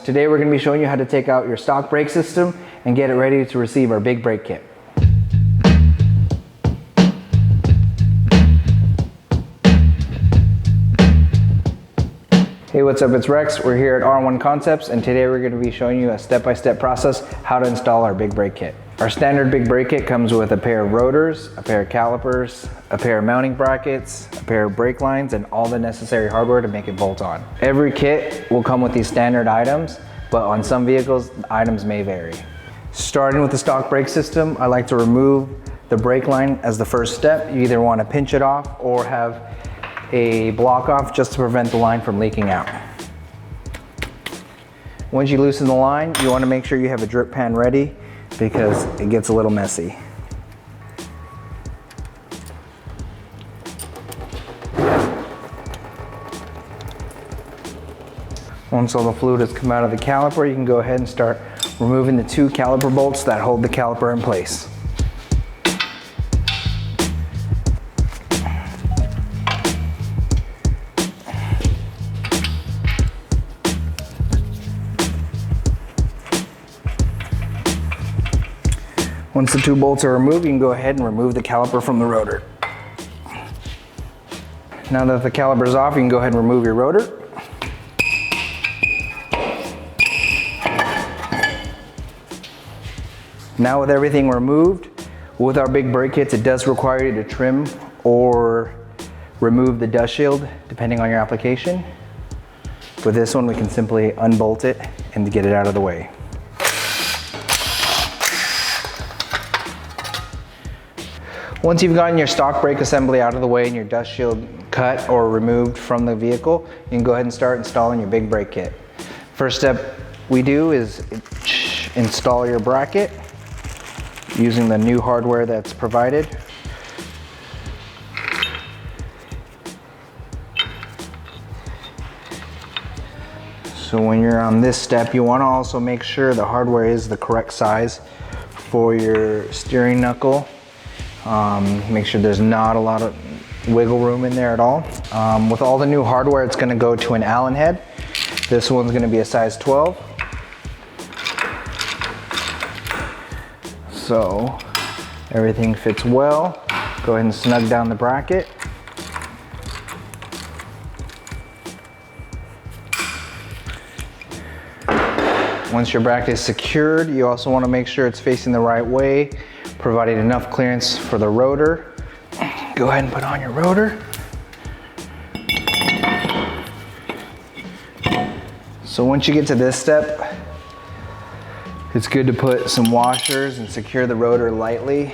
Today we're going to be showing you how to take out your stock brake system and get it ready to receive our big brake kit. Hey, what's up? It's Rex. We're here at R1 Concepts, and today we're going to be showing you a step-by-step process how to install our big brake kit. Our standard big brake kit comes with a pair of rotors, a pair of calipers, a pair of mounting brackets, a pair of brake lines, and all the necessary hardware to make it bolt on. Every kit will come with these standard items, but on some vehicles, the items may vary. Starting with the stock brake system, I like to remove the brake line as the first step. You either want to pinch it off or have a block off just to prevent the line from leaking out. Once you loosen the line, you want to make sure you have a drip pan ready because it gets a little messy. Once all the fluid has come out of the caliper, you can go ahead and start removing the two caliper bolts that hold the caliper in place. Once the two bolts are removed, you can go ahead and remove the caliper from the rotor. Now that the caliper is off, you can go ahead and remove your rotor. Now with everything removed, with our big brake kits, it does require you to trim or remove the dust shield depending on your application. With this one, we can simply unbolt it and get it out of the way. Once you've gotten your stock brake assembly out of the way and your dust shield cut or removed from the vehicle, you can go ahead and start installing your big brake kit. First step we do is install your bracket using the new hardware that's provided. So when you're on this step, you want to also make sure the hardware is the correct size for your steering knuckle. Make sure there's not a lot of wiggle room in there at all. With all the new hardware, it's going to go to an Allen head. This one's going to be a size 12. So everything fits well. Go ahead and snug down the bracket. Once your bracket is secured, you also want to make sure it's facing the right way, providing enough clearance for the rotor. Go ahead and put on your rotor. So once you get to this step, it's good to put some washers and secure the rotor lightly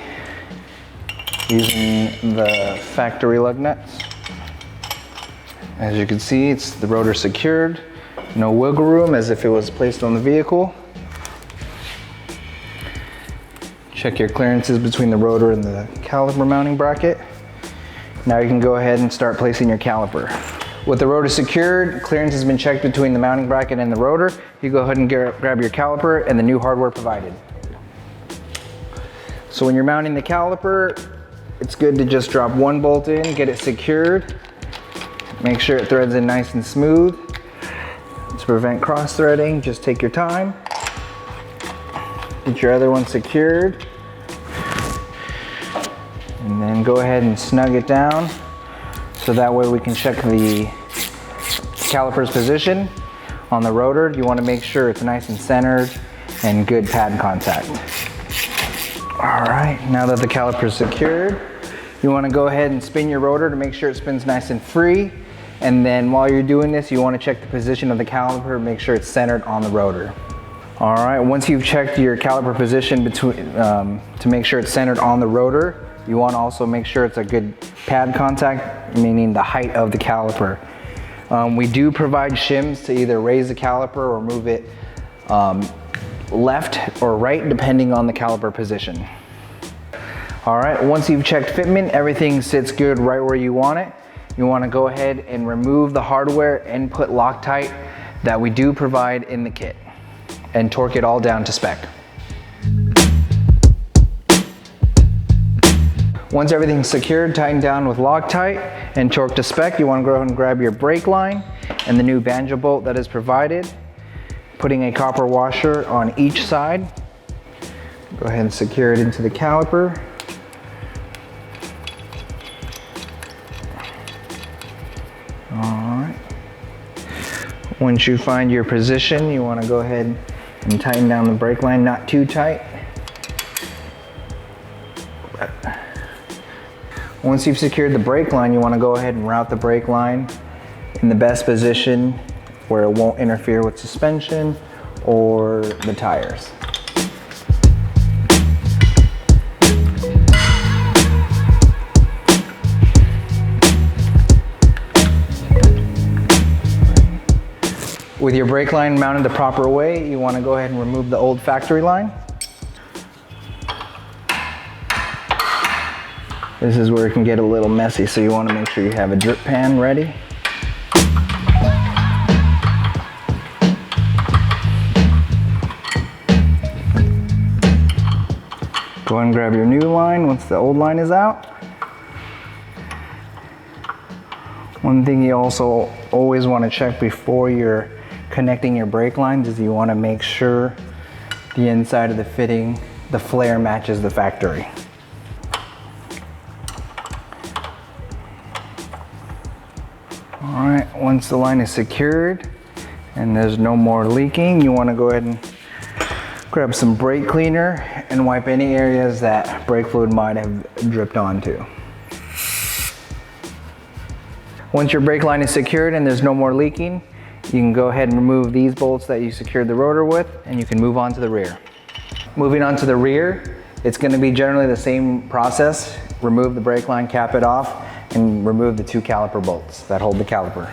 using the factory lug nuts. As you can see, it's the rotor secured. No wiggle room as if it was placed on the vehicle. Check your clearances between the rotor and the caliper mounting bracket. Now you can go ahead and start placing your caliper. With the rotor secured, clearance has been checked between the mounting bracket and the rotor. You go ahead and grab your caliper and the new hardware provided. So when you're mounting the caliper, it's good to just drop one bolt in, get it secured. Make sure it threads in nice and smooth. To prevent cross threading, just take your time. Get your other one secured. And then go ahead and snug it down so that way we can check the caliper's position on the rotor. You want to make sure it's nice and centered and good pad contact. All right, now that the caliper is secured, you want to go ahead and spin your rotor to make sure it spins nice and free. And then while you're doing this, you want to check the position of the caliper, make sure it's centered on the rotor. All right, once you've checked your caliper position to make sure it's centered on the rotor, you want to also make sure it's a good pad contact, meaning the height of the caliper. We do provide shims to either raise the caliper or move it left or right, depending on the caliper position. All right, once you've checked fitment, everything sits good right where you want it. You want to go ahead and remove the hardware and put Loctite that we do provide in the kit and torque it all down to spec. Once everything's secured, tighten down with Loctite and torque to spec. You want to go ahead and grab your brake line and the new banjo bolt that is provided. putting a copper washer on each side. Go ahead and secure it into the caliper. All right. Once you find your position, you want to go ahead and tighten down the brake line, not too tight. Once you've secured the brake line, you want to go ahead and route the brake line in the best position where it won't interfere with suspension or the tires. With your brake line mounted the proper way, you want to go ahead and remove the old factory line. This is where it can get a little messy, so you want to make sure you have a drip pan ready. Go ahead and grab your new line once the old line is out. One thing you also always want to check before you're connecting your brake lines is you want to make sure the inside of the fitting, the flare matches the factory. All right, once the line is secured and there's no more leaking, you want to go ahead and grab some brake cleaner and wipe any areas that brake fluid might have dripped onto. Once your brake line is secured and there's no more leaking, you can go ahead and remove these bolts that you secured the rotor with, and you can move on to the rear. Moving on to the rear, it's going to be generally the same process. Remove the brake line, cap it off, and remove the 2 caliper bolts that hold the caliper.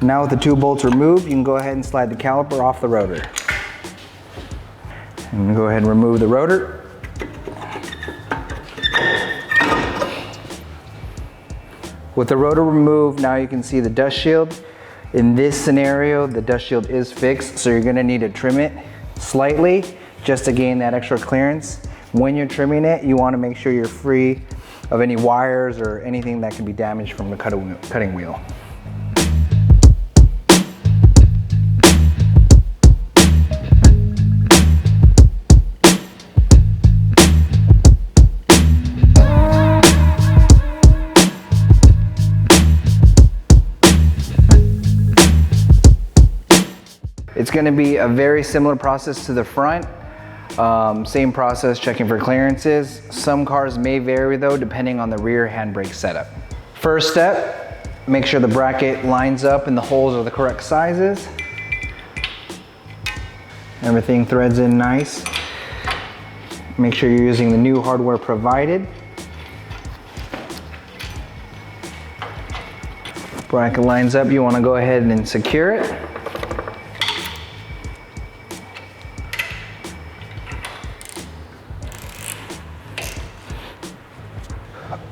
Now with the 2 bolts removed, you can go ahead and slide the caliper off the rotor. And go ahead and remove the rotor. With the rotor removed, now you can see the dust shield. In this scenario, the dust shield is fixed, so you're gonna need to trim it slightly just to gain that extra clearance. When you're trimming it, you wanna make sure you're free of any wires or anything that can be damaged from the cutting wheel. It's going to be a very similar process to the front. Same process, checking for clearances. Some cars may vary though, depending on the rear handbrake setup. First step, make sure the bracket lines up and the holes are the correct sizes. Everything threads in nice. Make sure you're using the new hardware provided. Bracket lines up, you want to go ahead and secure it.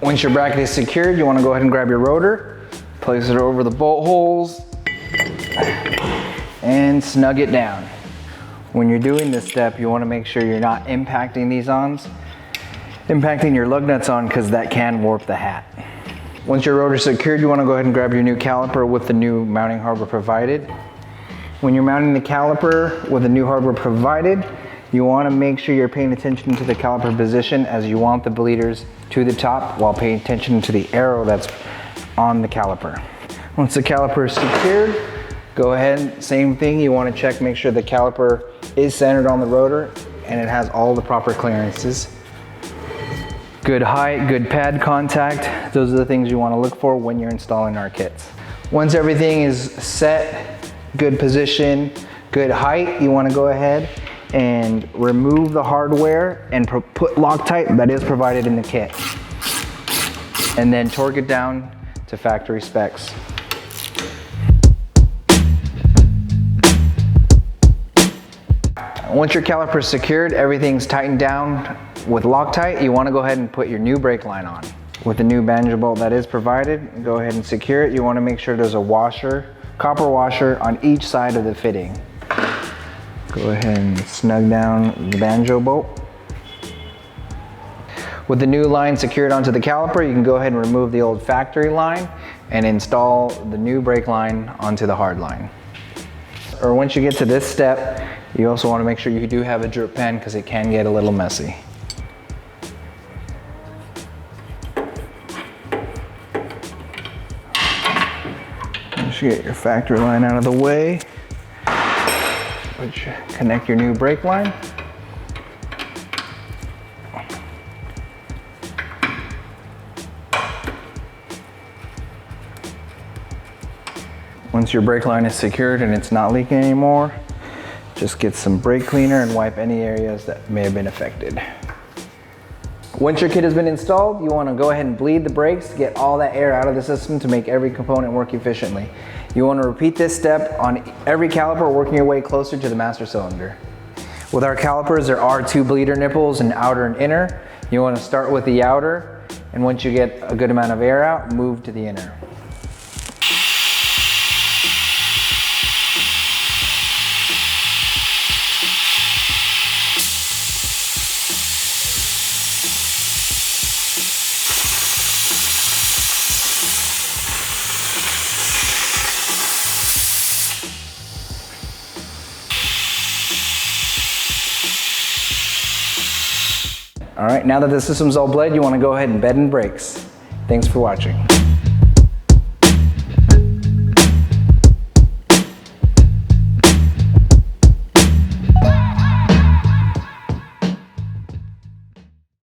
Once your bracket is secured, you want to go ahead and grab your rotor, place it over the bolt holes, and snug it down. When you're doing this step, you want to make sure you're not impacting your lug nuts on, because that can warp the hat. Once your rotor is secured, you want to go ahead and grab your new caliper with the new mounting hardware provided. When you're mounting the caliper with the new hardware provided, you want to make sure you're paying attention to the caliper position, as you want the bleeders to the top while paying attention to the arrow that's on the caliper. Once the caliper is secured, go ahead, same thing, you want to check, make sure the caliper is centered on the rotor and it has all the proper clearances. Good height, good pad contact, those are the things you want to look for when you're installing our kits. Once everything is set, good position, good height, you want to go ahead and remove the hardware and put Loctite that is provided in the kit. And then torque it down to factory specs. Once your caliper is secured, everything's tightened down with Loctite, you want to go ahead and put your new brake line on. With the new banjo bolt that is provided, go ahead and secure it. You want to make sure there's a washer, copper washer on each side of the fitting. Go ahead and snug down the banjo bolt. With the new line secured onto the caliper, you can go ahead and remove the old factory line and install the new brake line onto the hard line. Or once you get to this step, you also want to make sure you do have a drip pen because it can get a little messy. Once you get your factory line out of the way, connect your new brake line. Once your brake line is secured and it's not leaking anymore, just get some brake cleaner and wipe any areas that may have been affected. Once your kit has been installed, you want to go ahead and bleed the brakes to get all that air out of the system to make every component work efficiently. You want to repeat this step on every caliper, working your way closer to the master cylinder. With our calipers, there are 2 bleeder nipples, an outer and inner. You want to start with the outer, and once you get a good amount of air out, move to the inner. All right, now that the system's all bled, you want to go ahead and bed in brakes. Thanks for watching.